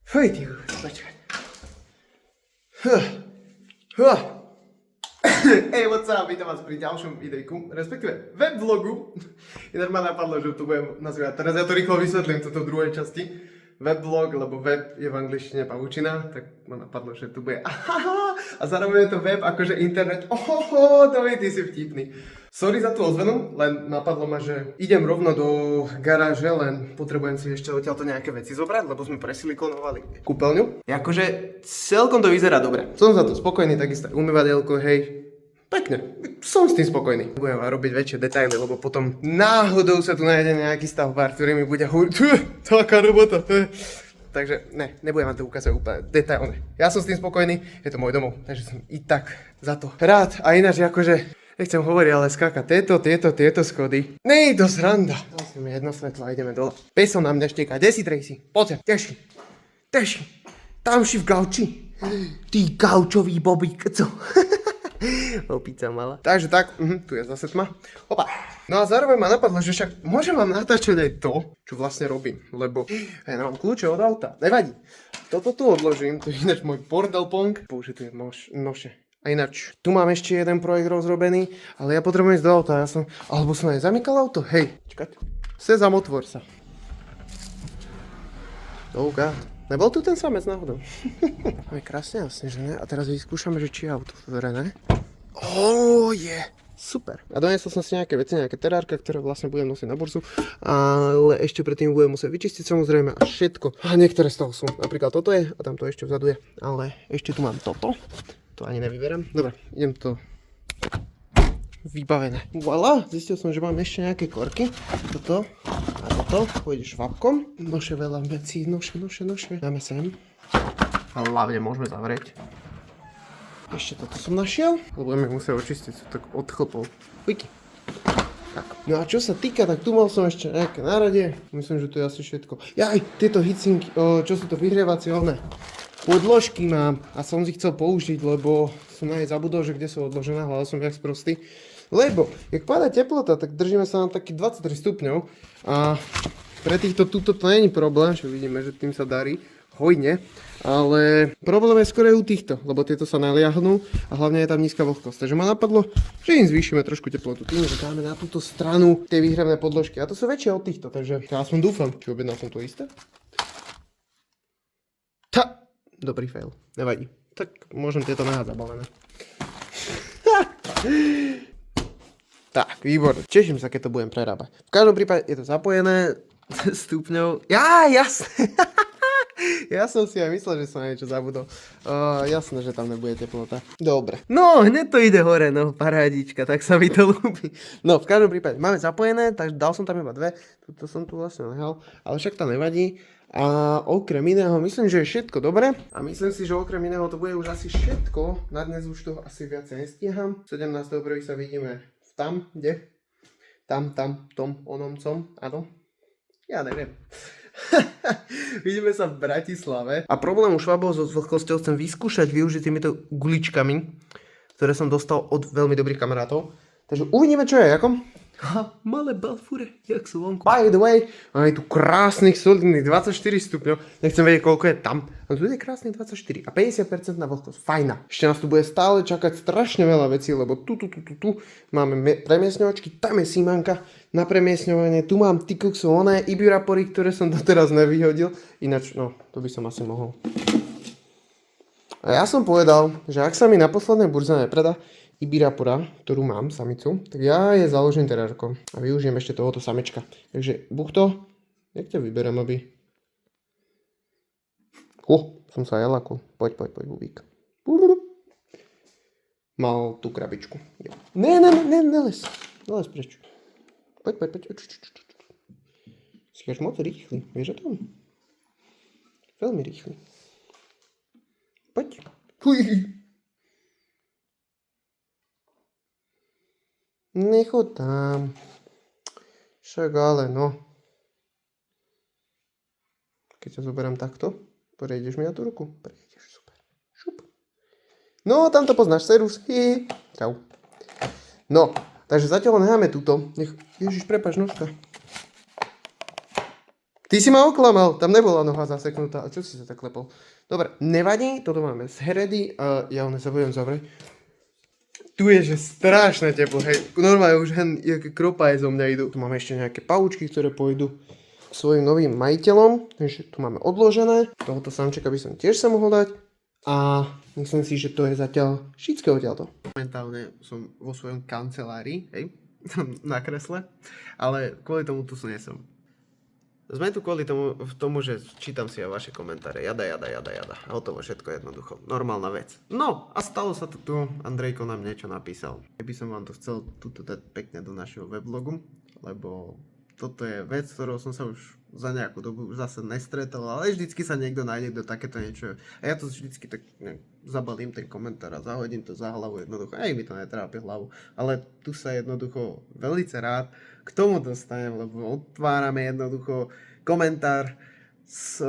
Fuj, ty, počkaj. Hey, what's up? Vítam vás pri ďalšom videjku, respektíve webvlogu. Ináč ma napadlo, že to budem nazývať. Teraz ja to rýchlo vysvetlím, toto v druhej časti. Webvlog, lebo web je v angličtine pavučina, tak ma napadlo, že tu bude a zároveň je to web akože internet. To ty si vtipný. Sorry za tú ozvenu, len napadlo ma, že idem rovno do garáže, len potrebujem si ešte odtiaľto nejaké veci zobrať, lebo sme presilikonovali kúpeľňu. Akože celkom to vyzerá dobre. Som za to spokojný, takisto umývateľko, hej. Pekne, som s tým spokojný. Budem robiť väčšie detaily, lebo potom náhodou sa tu nájde nejaký stavbár, ktorý mi bude hovoriť, taká robota. Takže ne, nebudem vám to ukázať úplne detailne. Ja som s tým spokojný, je to môj domov, takže som i tak za to rád. A ináč akože, nechcem hovoriť, ale skáka tieto schody. Nie je to sranda. Zase mi jedno svetlo a ideme dole. Peso na mňa šteká, kde si Tracy? Poď, teši. Tam si v gauči. Ty gaučový bobík, co? Opica mala. Takže tak, tu je zase tma. Opa. No a zároveň ma napadlo, že však môžem vám natáčať aj to, čo vlastne robím. Lebo ja nemám kľúče od auta. Nevadí. Toto tu odložím, to je ináč môj bordelpong. Bože, tu je noše. A ináč, tu mám ešte jeden projekt rozrobený, ale ja potrebujem ísť do auta. Alebo som aj zamykal auto. Hej, čakať. Sezam, otvor sa. Oh god. Nebol tu ten samec náhodou? Je krásne jasne, že ne? A teraz vyskúšame, že či je auto otvorené. Super. A doniesol som si nejaké veci, nejaké terárka, ktoré vlastne budem nosiť na burzu. Ale ešte predtým budem musieť vyčistiť samozrejme a všetko. A niektoré z toho sú. Napríklad toto je a tamto ešte vzadu je. Ale ešte tu mám toto. To ani nevyberám. Dobre, idem to vybavené. Voilà, zistil som, že mám ešte nejaké korky. Toto a toto. Pôjde švapkom. Noše veľa vecí, noše. Dáme sem. A hlavne môžeme zavrieť. Ešte toto som našiel. Lebo budeme musieť očistiť tak od chlpov. Ujky. Tak. No a čo sa týka, tak tu mal som ešte nejaké nárade. Myslím, že to je asi všetko. Jaj, tieto hitsinky, čo sú to vyhrievacie podložky mám. A som si chcel použiť, lebo som na nej zabudol, že kde sú odložené. Hľadal som viac prostý. Lebo, jak padá teplota, tak držíme sa na takých 23 stupňov a pre týchto tuto to není problém, že vidíme, že tým sa darí hojne, ale problém je skôr aj u týchto, lebo tieto sa naliahnú a hlavne je tam nízka vlhkosť. Takže ma napadlo, že im zvýšime trošku teplotu tým, že dáme na túto stranu tie výhravné podložky a to sú väčšie od týchto, takže ja aspoň dúfam, či objednal som to isté. Dobrý fail, nevadí. Tak môžem tieto nehať zabalené. Tak, výborné. Teším sa, keď to budem prerábať. V každom prípade je to zapojené stupňov. Jasné. Ja som si aj myslel, že som niečo zabudol. Jasné, že tam nebude teplota. Dobre. No, hneď to ide hore, no, parádička, tak sa mi to ľúbi. No, v každom prípade máme zapojené, takže dal som tam iba dve. Tuto som tu vlastne nehal, ale však to nevadí. A okrem iného, myslím, že je všetko dobre. A myslím si, že okrem iného to bude už asi všetko. Na dnes už to asi viacej nestíham. 17.1. sa vidíme tam, kde? Tam, tom, onomcom, áno? Ja neviem. Vidíme sa v Bratislave. A problém u švábov so vlhkosťou chcem vyskúšať využiť týmito guličkami, ktoré som dostal od veľmi dobrých kamarátov. Takže uvidíme, čo je, ako. Malé balfure, jak sú vonku. By the way, máme tu krásnych solidných 24 stupňov. Nechcem vedieť, koľko je tam. Ale tu je krásnych 24 a 50% na vlhkosť. Fajna. Ešte nás tu bude stále čakať strašne veľa vecí, lebo tu máme premiesňovačky, tam je Simanka na premiesňovanie. Tu mám Tikuxu, oné Ibirapory, ktoré som doteraz nevyhodil. Ináč, no, to by som asi mohol. A ja som povedal, že ak sa mi na poslednej burze nepredá Ibirapora, ktorú mám, samicu, tak ja je založím terárko a využijem ešte tohoto samečka. Takže buchto, jak ťa vyberiem, aby... som sa aj lakol. Poď, bubík. Mal tú krabičku. Neles preč. Poď. Si až moc rýchly, vieš o tom? Veľmi rýchly. Poď. Nechod tam. Však ale no. Keď ťa zoberám takto, prejdeš mi na tú ruku. Prejdeš, super. Šup. No, tam to poznáš, serus. Čau. No, takže zatiaľ necháme túto. Ježiš, prepáč, nožka. Ty si ma oklamal, tam nebola noha zaseknutá. A čo si sa tak klepol? Dobre, nevadí, toto máme z heredy a ja sa budem zavrieť. Tu je, že strašné teplo, hej. Normálne už hen, jaké kropaje zo mňa idú. Tu máme ešte nejaké paučky, ktoré pôjdu k svojim novým majiteľom. Takže tu máme odložené. Tohoto samčeka by som tiež sa mohol dať. A myslím si, že to je zatiaľ všetko odtiaľto. Momentálne som vo svojom kancelárii, hej, na kresle, ale kvôli tomu tu nie som. Sme tu kvôli tomu, že čítam si aj vaše komentáre. Jada. A hotovo všetko jednoducho. Normálna vec. No a stalo sa to tu. Andrejko nám niečo napísal. Keby som vám to chcel tuto dať pekne do našeho weblogu, lebo toto je vec, ktorou som sa už za nejakú dobu už zase nestretol, ale vždycky sa niekto nájde do takéto niečo. A ja to vždycky tak zabalím ten komentár a zahodím to za hlavu jednoducho. Aj mi to netrápi hlavu. Ale tu sa jednoducho veľmi rád k tomu dostanem, lebo otvárame jednoducho komentár s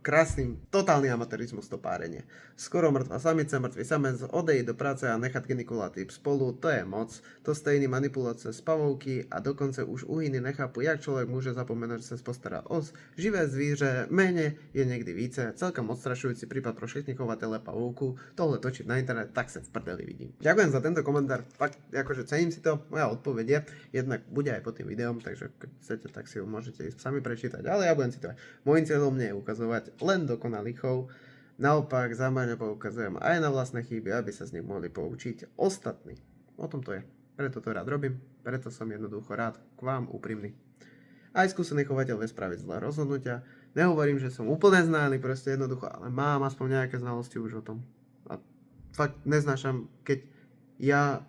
krásnym totálny amatérizmus to párenie. Skoro mŕtva samica, mŕtvý samec, odejít do práce a nechat gynekuláty spolu, to je moc. To stejný manipulácie spavovky a dokonce už uhyny nechápu, jak človek môže zapomenúť, že sa postará o živé zvíře, mene je niekdy více. Celkom odstrašujúci prípad pro všetkých chovatele pavúku. Tohle točiť na internet, tak sa v prdeli vidím. Ďakujem za tento komentár, fakt akože cením si to. Moja odpoveď je, jednak bude aj pod tým videom, takže keď chcete, tak si ho môžete ísť sami prečítať, ale ja budem citovať. Môjim cieľom nie je ukazovať len dokonalých chov, naopak zámerne poukazujem aj na vlastné chyby, aby sa z nich mohli poučiť ostatní. O tom to je. Preto to rád robím, preto som jednoducho rád k vám úprimný. Aj skúsený chovateľ vie spraviť zlé rozhodnutia. Nehovorím, že som úplne znalý, proste jednoducho, ale mám aspoň nejaké znalosti už o tom. A fakt neznášam, keď ja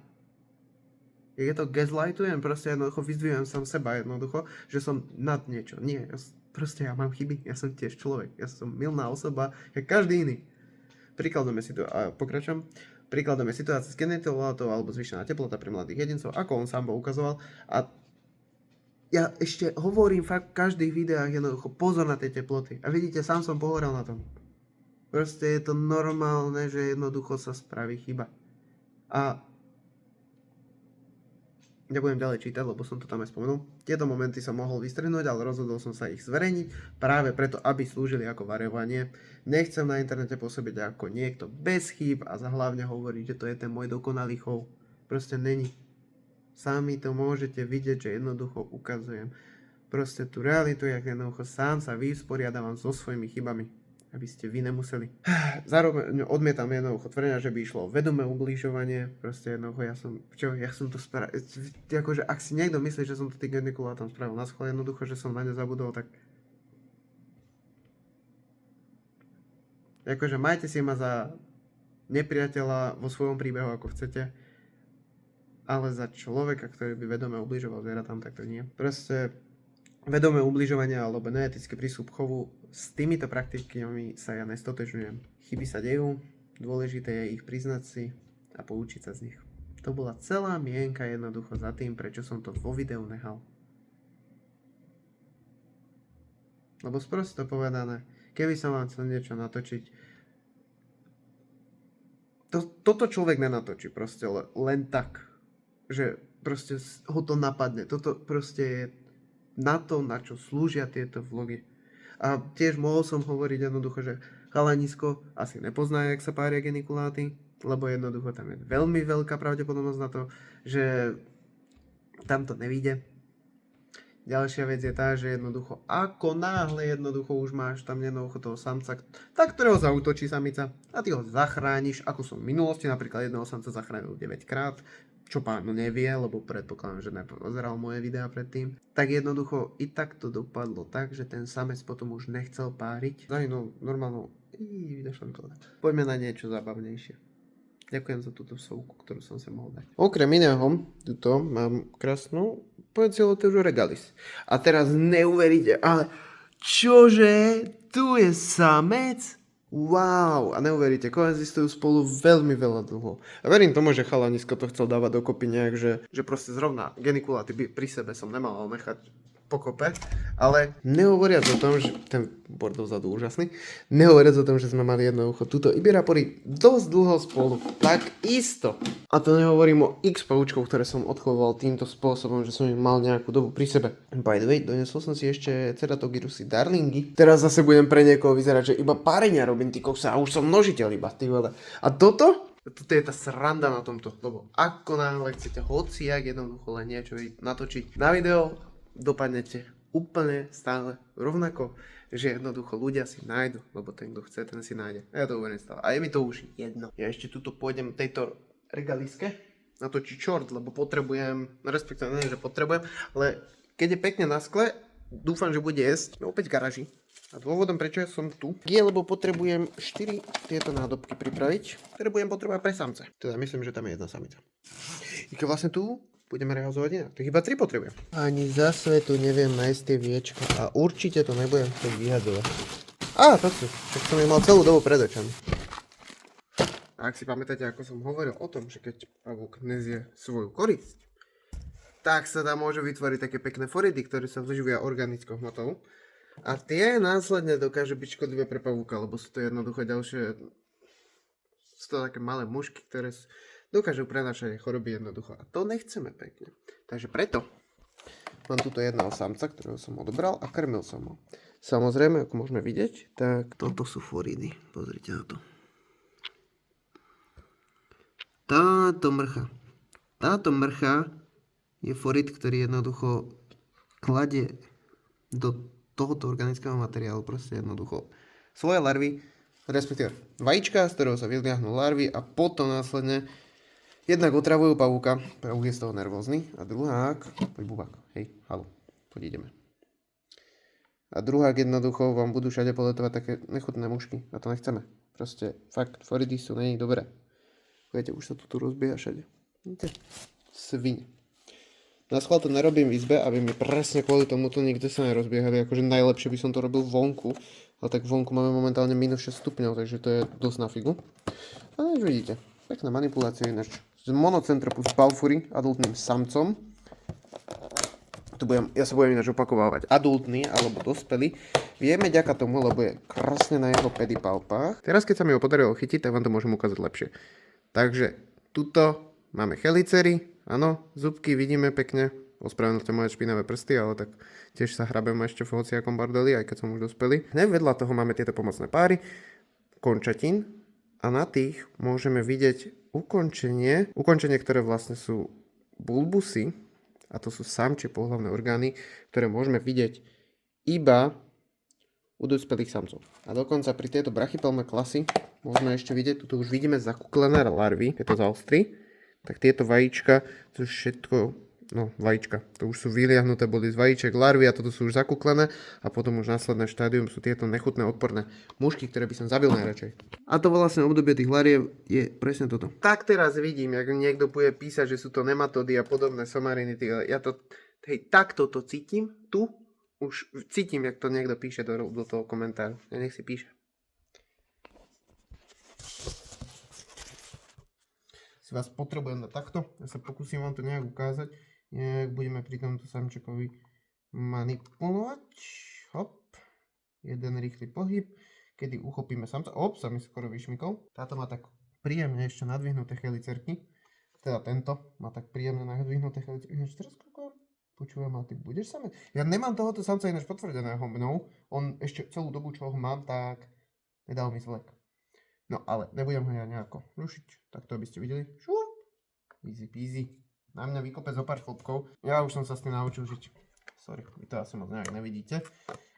to gaslightujem, proste jednoducho vyzdvihujem sám seba jednoducho, že som nad niečo. Nie, proste ja mám chyby, ja som tiež človek, ja som milná osoba, jak každý iný. Príkladom je situácia s genetilátou alebo zvýšená teplota pri mladých jedincov, ako on sám ukazoval. A ja ešte hovorím fakt v každých videách jednoducho pozor na tie teploty. A vidíte, sám som pohorel na tom. Proste je to normálne, že jednoducho sa spraví chyba. A nebudem ďalej čítať, lebo som to tam aj spomenul. Tieto momenty som mohol vystrihnúť, ale rozhodol som sa ich zverejniť práve preto, aby slúžili ako varovanie. Nechcem na internete pôsobiť ako niekto bez chýb a hlavne hovoriť, že to je ten môj dokonalý chov. Proste není. Sami to môžete vidieť, že jednoducho ukazujem. Proste tú realitu, jak jednoducho sám sa vysporiadavam so svojimi chybami, aby ste vy nemuseli. Zároveň odmietam jednoducho tvrdenia, že by išlo o vedomé ubližovanie. Proste jednoducho ja som to spravil. Akože ak si niekto myslí, že som to tým genekulátom spravil na schvál, jednoducho, že som na ne zabudol, tak akože majte si ma za nepriateľa vo svojom príbehu, ako chcete, ale za človeka, ktorý by vedome ubližoval zvieratám, tak to nie. Proste vedomé ubližovanie alebo neetický prístup chovu, s týmito praktikami sa ja nestotožňujem. Chyby sa dejú, dôležité je ich priznať si a poučiť sa z nich. To bola celá mienka jednoducho za tým, prečo som to vo videu nehal. Lebo sprosto povedané, keby som vám chcel niečo natočiť, toto človek nenatočí proste len tak, že proste ho to napadne. Toto proste je na to, na čo slúžia tieto vlogy. A tiež mohol som hovoriť jednoducho, že chalanisko asi nepozná, jak sa pária genikuláty, lebo jednoducho tam je veľmi veľká pravdepodobnosť na to, že tam to nevíde. Ďalšia vec je tá, že jednoducho ako náhle jednoducho už máš tam jednoducho toho samca, tak ktorého zaútočí samica a ty ho zachrániš, ako som v minulosti napríklad jedného samca zachránil 9 krát, čo pán nevie, lebo predpokladám, že nepozeral moje videá predtým, tak jednoducho i tak to dopadlo tak, že ten samec potom už nechcel páriť. Za inou normálnou, poďme na niečo zábavnejšie. Ďakujem za túto vsovku, ktorú som sa mohol dať. Okrem iného, tuto mám krásnu Poecilotheria regalis. A teraz neuveríte, ale čože, tu je samec? Wow, a neuveríte, koexistujú spolu veľmi veľa dlho. A verím tomu, že chalanisko to chcel dávať dokopy nejak, že proste zrovna genikuláty pri sebe som nemal nechať pokope, ale nehovoriac o tom, že ten bordel vzadu úžasný, nehovoriac o tom, že sme mali jednoducho túto Ibirapory dosť dlho spolu, tak isto. A to nehovorím o x pavúčkov, ktoré som odchoval týmto spôsobom, že som ich mal nejakú dobu pri sebe. By the way, donesol som si ešte Ceratogyrusy Darlingy. Teraz zase budem pre niekoho vyzerať, že iba párenia robím, ty koksa, a už som množiteľ iba, ty vole. A toto je tá sranda na tomto, lebo ako náhle chcete hociak jednoducho len niečo natočiť na video, dopadnete úplne stále rovnako, že jednoducho ľudia si nájdu, lebo ten, kto chce, ten si nájde. A ja to uverím stále. A je mi to už jedno. Ja ešte tuto pôjdem tejto regaliske natočiť short, lebo potrebujem, respektíve nie, že potrebujem, ale keď je pekne na skle, dúfam, že bude jesť, opäť v garáži. A dôvodom, prečo ja som tu, je, lebo potrebujem 4 tieto nádobky pripraviť, ktoré budem potrebovať pre samce. Teda myslím, že tam je jedna samica. I keď vlastne tu budeme realizovať inak. Tak iba 3 potrebujem. Ani za svetu neviem nájsť tie viečka. A určite to nebudem chcieť vyhadzovať. Tak som je mal celú dobu pred očami. A ak si pamätáte, ako som hovoril o tom, že keď pavúk nezie svoju korisť, tak sa tam môžu vytvoriť také pekné foridy, ktoré sa vživia organickou hmotou. A tie následne dokážu byť škodlivé pre pavúka, lebo sú to jednoducho ďalšie, sú to také malé mušky, ktoré dokážu prenášať choroby jednoducho. A to nechceme pekne. Takže preto mám tuto jedného samca, ktorého som odobral a krmil som ho. Samozrejme, ako môžeme vidieť, tak toto sú foridy. Pozrite na to. Táto mrcha je forid, ktorý jednoducho kladie do tohoto organického materiálu proste jednoducho svoje larvy, respektíve vajíčka, z ktorého sa vyliahnú larvy a potom následne jednak otravujú pavúka, pavúk je z toho nervózny a druhák, poď bubák, hej, halo, poď ideme. A druhák jednoducho vám budú všade poletovať také nechutné mušky a to nechceme. Proste fakt, foridy sú není dobré. Viete, už sa tu rozbieha všade. Vidíte? Svine. Na schvál to nerobím v izbe, aby mi presne kvôli tomuto nikde sa nerozbiehali. Akože najlepšie by som to robil vonku. Ale tak vonku máme momentálne minus 6 stupňov, takže to je dosť na figu. A už vidíte, pekná manipulácia ináč. Z Monocentropus balfouri, adultným samcom. Ja sa budem ináč opakovávať. Adultný alebo dospelý. Vieme ďaká tomu, lebo je krásne na jeho pedipalpách. Teraz keď sa mi ho podarilo chytiť, tak vám to môžem ukázať lepšie. Takže tuto máme chelicery. Áno, zubky vidíme pekne, ospravedlňte moje špinavé prsty, ale tak tiež sa hrabem ešte v hociakom bordeli, aj keď som už dospelý. Hneď vedľa toho máme tieto pomocné páry, končatín a na tých môžeme vidieť ukončenie, ktoré vlastne sú bulbusy, a to sú samčie pohlavné orgány, ktoré môžeme vidieť iba u dospelých samcov. A dokonca pri tejto brachypelme klasy môžeme ešte vidieť, tu už vidíme zakuklené larvy, keď to zaostrí. Tak tieto vajíčka, to už všetko, vajíčka, to už sú vyliahnuté, boli z vajíček, larvy a toto sú už zakuklené a potom už následné štádium sú tieto nechutné odporné mušky, ktoré by som zabil najradšej. A to vlastne obdobie tých lariev je presne toto. Tak teraz vidím, jak niekto bude písať, že sú to nematódy a podobné somariny, ja to, takto to cítim, tu už cítim, jak to niekto píše do toho komentáru, ja nech si píše. Vás potrebujem dať takto, ja sa pokúsim vám to nejak ukázať, nejak budeme pri tomto samčekovi manipulovať, hop, jeden rýchly pohyb, kedy uchopíme samca, sa mi skoro vyšmykol, táto má tak príjemne ešte nadvihnuté chelicerky, teda tento má tak príjemne nadvihnuté chelicerky, teraz počúvam, ale ty budeš samec? Ja nemám tohoto samca ináč potvrdeného mnou, on ešte celú dobu, čo ho mám, tak nedal mi zvlek. No ale nebudem ho ja nejako rušiť, tak to by ste videli. Šup, easy peasy. Na mňa vykope zo pár chlopkov. Ja už som sa s tým naučil žiť. Sorry, vy to asi moc nejak nevidíte.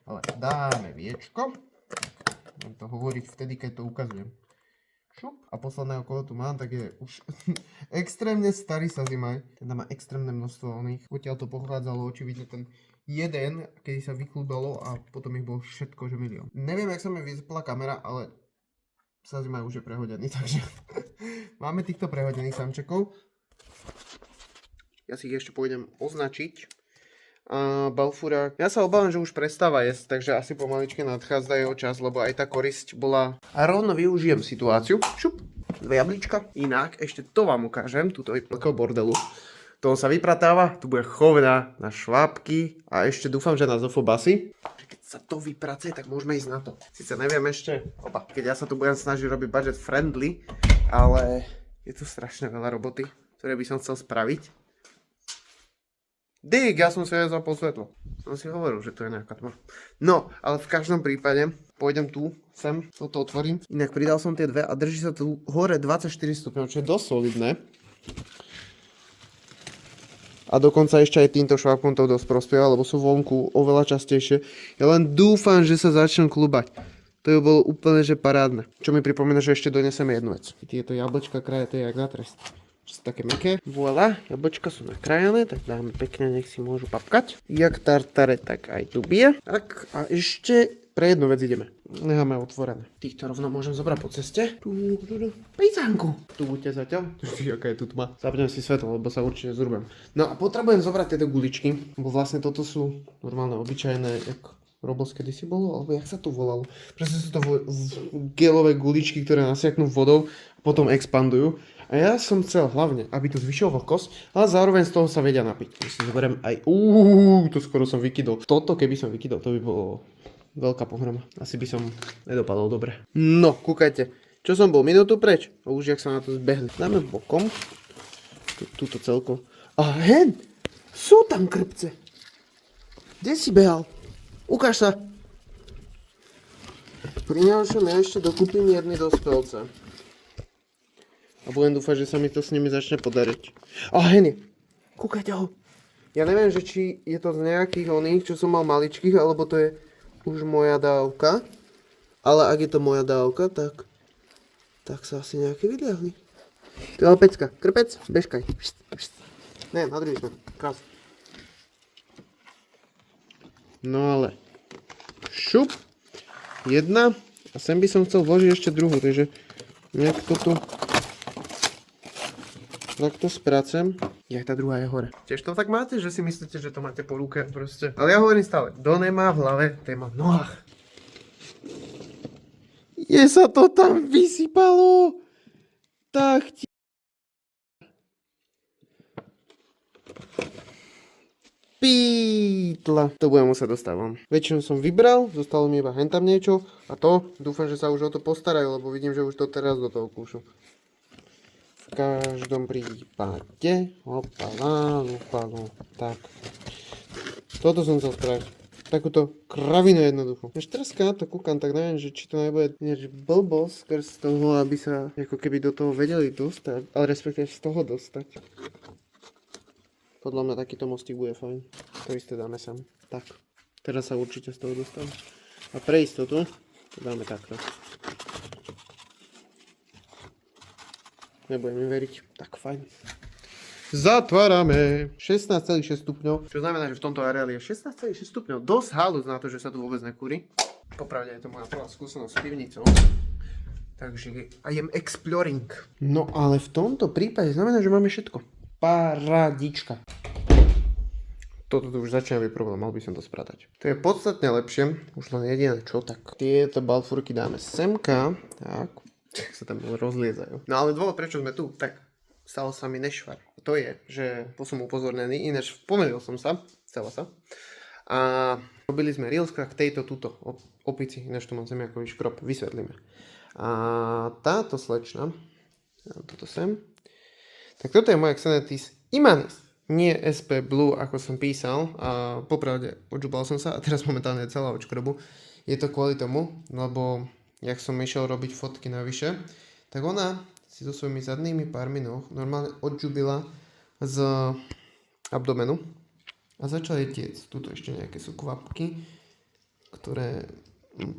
Ale dáme viečko. Budem to hovoriť vtedy, keď to ukazujem. Šup. A posledného, koho tu mám, tak je už extrémne starý sazimaj. Ten má extrémne množstvo oných. Odtiaľ to pochádzalo očividne ten jeden, kedy sa vyklúbalo a potom ich bol všetko, že milión. Neviem, jak sa mi vyzpla kamera, ale sazimaj už je prehodený, takže máme týchto prehodených samčekov. Ja si ich ešte pôjdem označiť. Balfoura, ja sa obávam, že už prestáva jesť, takže asi pomaličke nadchádza jeho čas, lebo aj tá korisť bola. A rovno využijem situáciu. Šup, 2 jablíčka. Inak ešte to vám ukážem, túto veľkého bordelu. To sa vypratáva, tu bude chovna na švábky a ešte dúfam, že na zofobasy. Keď sa to vypracuje, tak môžeme ísť na to. Sice neviem ešte, keď ja sa tu budem snažiť robiť budget friendly, ale je tu strašne veľa roboty, ktoré by som chcel spraviť. Dík, ja som si aj zapol svetlo. Som si hovoril, že to je nejaká tma. No, ale v každom prípade pôjdem tu, sem, toto otvorím. Inak pridal som tie dve a drží sa tu hore 24 stupňov, čo je dosť solidné. A dokonca ešte aj týmto švábkom to dosť prospieva, lebo sú vonku oveľa častejšie. Ja len dúfam, že sa začnú klubať. To by bolo úplne že parádne. Čo mi pripomína, že ešte doneseme jednu vec. Tieto jablčka krajaté jak na trest. Čo sú také mäkké. Voilà, jablčka sú nakrájané, tak dáme pekne, nech si môžu papkať. Jak tartare, tak aj tu bije. Tak a ešte pre jednu vec ideme. Necháme otvorené. Týchto rovno môžem zobrať po ceste. Pizzánku. Tu buďte zatiaľ. Aká je tu tma. Zapnem si svetlo, lebo sa určite zrubem. No a potrebujem zobrať tieto guličky, bo vlastne toto sú normálne, obyčajné, jak Roblox kedysi bolo, alebo jak sa to volalo. Presne sú to gelové guličky, ktoré nasiaknú vodou a potom expandujú. A ja som chcel hlavne, aby to zvyšil vlhkosť, ale zároveň z toho sa vedia napiť. Ja si zoberiem aj... to skoro som vykydol. Toto keby som vykydol, to by bolo veľká pohroma. Asi by som nedopadol dobre. No, kúkajte. Čo som bol minútu preč? A už jak sa na to zbehli. Dáme bokom. Túto celko. A hen! Sú tam krpce. Kde si behal? Ukáž sa. Pri ňalšom ja ešte dokúpim jedny dospelce. A budem dúfať, že sa mi to s nimi začne podariť. A hene, kúkajte ho. Ja neviem, že či je to z nejakých oných, čo som mal maličkých, alebo to je už moja dávka. Ale ak je to moja dávka, tak sa asi nejaké vyliahli. Tu je pecka. Krpec, bežkaj. Ne, na druhý smer. Krás. No ale. Šup. Jedna. A sem by som chcel vložiť ešte druhú, takže nejak to tu takto spracem. Jak tá druhá je hore. Tiež to tak máte, že si myslíte, že to máte po ruke proste. Ale ja hovorím stále, kto nemá v hlave, ten má v nohách. Je sa to tam vysypalo. Tak ti... Pítla. To budem musieť dostať von. Väčšinu som vybral, zostalo mi iba hentam niečo a to dúfam, že sa už o to postarajú, lebo vidím, že už to teraz do toho kúšu. V každom prípade opala, lupalo, tak. Toto som chcel spraviť. Takúto kravinu jednoducho. Až teraz keď na to kúkam, tak neviem, že či to nebude blbosť skrz toho, aby sa ako keby do toho vedeli dostať, ale respektíve z toho dostať. Podľa mňa takýto mostík bude fajn. To isté dáme sem. Tak. Teraz sa určite z toho dostanem. A pre istotu to dáme takto. Nebudem mi veriť. Tak fajn. Zatvárame 16,6 stupňov. Čo znamená, že v tomto areáli je 16,6 stupňov. Dosť halus na to, že sa tu vôbec nekúri. Popravde je to moja prvá skúsenosť s pivnicou. Takže I am exploring. No ale v tomto prípade znamená, že máme všetko. Paradička. Toto tu už začína byť problém, mal by som to spratať. To je podstatne lepšie, už len jediné čo, tak tieto balfúrky dáme semka, tak, sa tam rozliezajú. No ale dôvod, prečo sme tu, tak stalo sa mi nešvar. To je, že som upozornený, ináč pomýlil som sa, stalo sa. A robili sme reelska k tejto túto opici, ináč tu mám zemiakový škrob, vysvetlíme. A táto slečna, toto sem, tak toto je moja Xenetis Imanis. Nie SP Blue, ako som písal. A popravde, odžubal som sa a teraz momentálne je celá od škrobu. Je to kvôli tomu, lebo jak som išiel robiť fotky navyše, tak ona si so svojimi zadnými pármi noh normálne odžubila z abdomenu a začala jej tiecť. Tuto ešte nejaké sú kvapky, ktoré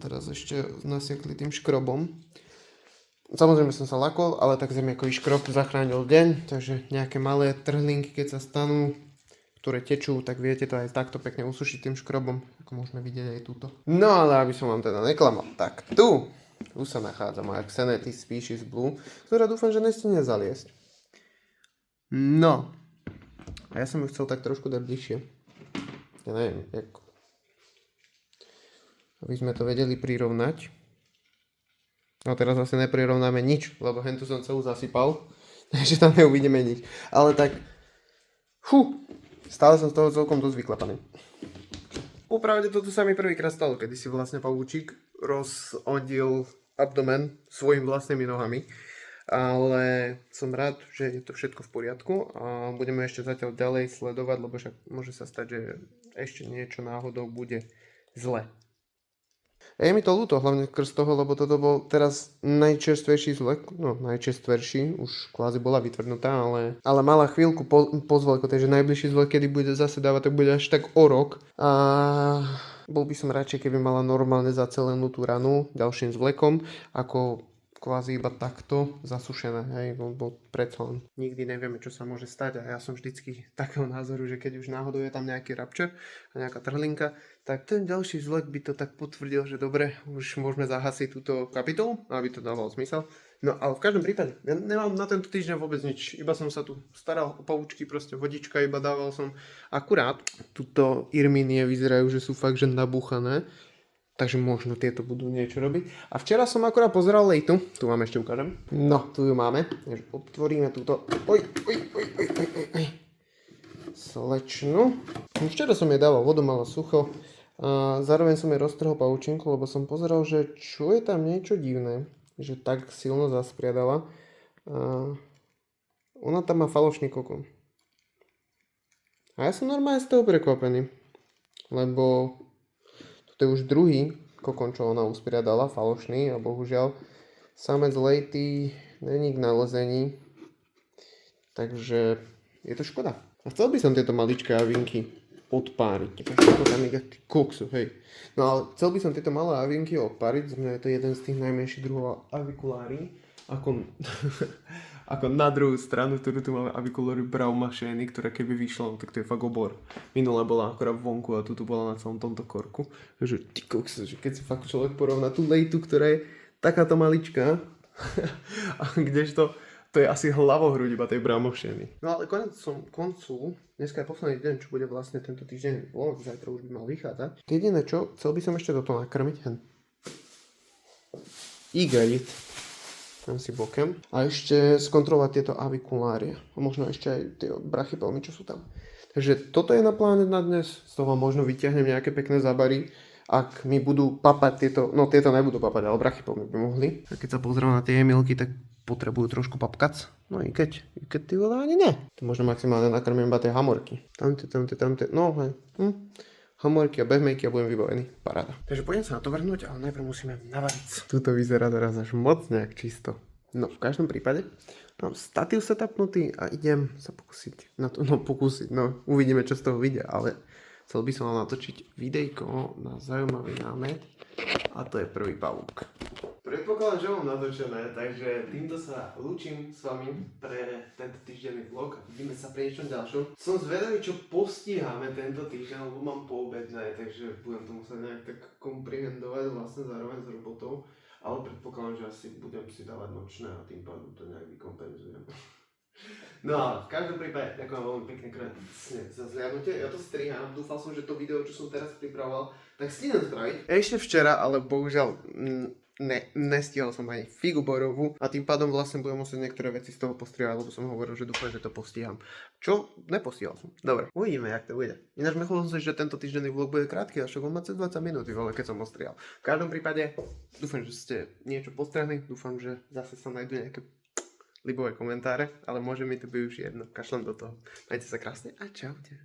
teraz ešte nasiekli tým škrobom. Samozrejme som sa lakol, ale tak zemiakový škrob zachránil deň, takže nejaké malé trhlinky, keď sa stanú, ktoré tečú, tak viete to aj takto pekne usušiť tým škrobom, ako môžeme vidieť aj túto. No ale aby som vám teda neklamal, tak tu sa nachádza moja Xenetis Species Blue, ktorá dúfam, že nestihne zaliesť. No, a ja som ju chcel tak trošku dať bližšie. Ja neviem, ako. Aby sme to vedeli prirovnať. No teraz zase neprirovnáme nič, lebo hentu som celú zasypal, takže tam neuvidíme nič. Ale tak, Stále som z toho celkom dosť vyklapaný. Popravde toto sa mi prvýkrát stalo, kedy si vlastne pavúčik rozhodil abdomen svojimi vlastnými nohami. Ale som rád, že je to všetko v poriadku a budeme ešte zatiaľ ďalej sledovať, lebo však môže sa stať, že ešte niečo náhodou bude zle. A je mi to ľúto, hlavne skrz toho, lebo toto bol teraz najčerstvejší zlek, no najčerstvejší, už kvázi bola vytvrdnutá, ale mala chvíľku po zleku, takže najbližší zlek, kedy bude zase dávať, tak bude až tak o rok. A bol by som radšej, keby mala normálne zacelenú tú ranu ďalším zvlekom, ako kvázi iba takto zasušené, hej, bo predsa len nikdy nevieme, čo sa môže stať a ja som vždycky takého názoru, že keď už náhodou je tam nejaký rupture a nejaká trhlinka, tak ten ďalší zlek by to tak potvrdil, že dobre, už môžeme zahasiť túto kapitolu, aby to dávalo zmysel. No ale v každom prípade, ja nemám na tento týždeň vôbec nič, iba som sa tu staral o pavúčky, proste vodička iba dával som akurát. Tuto irminie vyzerajú, že sú fakt, že nabúchané. Takže možno tieto budú niečo robiť. A včera som akorát pozeral lejtu. Tu máme, ešte ukážem. No, tu ju máme. Takže otvoríme túto. Oj. Slečnu. Včera som jej dával vodu, mala sucho. A zároveň som jej roztrhol pavučinku, lebo som pozeral, že čo je tam niečo divné. Že tak silno zaspriadala. A ona tam má falošný kokon. A ja som normálne z toho prekvapený. Lebo to je už druhý kokon, čo ona usporiadala, falošný a bohužiaľ samec lejty není k nalezení, takže je to škoda. A chcel by som tieto maličké avinky odpáriť. Ako tam je koksu, hej. No ale chcel by som tieto malé avinky odpáriť, znamená je to jeden z tých najmenších druhov avikulári. Ako na druhú stranu, ktorú tu máme avikulári braumašény, ktorá keby vyšla, no tak to je fakt obor. Minule bola akorát vonku a tu bola na celom tomto korku. Takže ty kokso, že keď si fakt človek porovná tú lejtu, ktorá je takáto maličká, a kdežto to je asi hlavohruď iba tej braumašény. No ale koncu, dneska je posledný deň, čo bude vlastne tento týždeň vlog, zajtra už by mal vychádzať. Jediné čo, chcel by som ešte toto nakrmiť. Igajit. Tam si bokem. A ešte skontrolovať tieto avikulárie. A možno ešte aj tie brachypelmy, čo sú tam. Takže toto je na pláne na dnes. Z toho možno vyťahnem nejaké pekné zabary. Ak mi budú papať tieto, no tieto nebudú papať, ale brachypelmy by mohli. A keď sa pozriem na tie Emilky, tak potrebujú trošku papkac. No i keď ty vole ani ne. To možno maximálne nakrmím iba tie hamorky. Tamte, no hej. Hamorky a behmejky a budem vybavený. Paráda. Takže poďme sa na to vrhnúť, ale najprv musíme navariť. Tuto vyzerá teraz až moc nejak čisto. No v každom prípade mám statív setupnutý a idem sa pokúsiť na to, uvidíme čo z toho vyjde, ale chcel by som vám natočiť videjko na zaujímavý námet a to je prvý pavúk. Predpokladám, že mám natočené, takže týmto sa lúčim s vami pre tento týždenný vlog a vidíme sa pri niečom ďalšom. Som zvedavý, čo postíhame tento týždeň, lebo mám poobedné, takže budem to musieť nejak tak komprihendovať vlastne zároveň s robotou, ale predpokladám, že asi budem si dávať nočné a tým pádom to nejak vykompenzujem. No a v každom prípade ďakujem veľmi pekne krásne za zliadnutie. Ja to strihám, dúfal som, že to video, čo som teraz pripravoval, tak stihnem spraviť. Ešte včera, ale bohužiaľ nestihol som ani figu borovú a tým pádom vlastne budem musieť niektoré veci z toho postrihať, lebo som hovoril, že dúfam, že to postiham. Čo? Nepostihal som. Dobre, uvidíme, jak to bude. Ináč myslel som si, že tento týždenný vlog bude krátky, až on má cez 20 minút, ale keď som ostrihal. V každom prípade dúfam, že ste niečo postrihli, dúfam, že zase sa nájdú nejaké libové komentáre, ale môže mi to byť už jedno. Kašlem do toho. Majte sa krásne a čaute.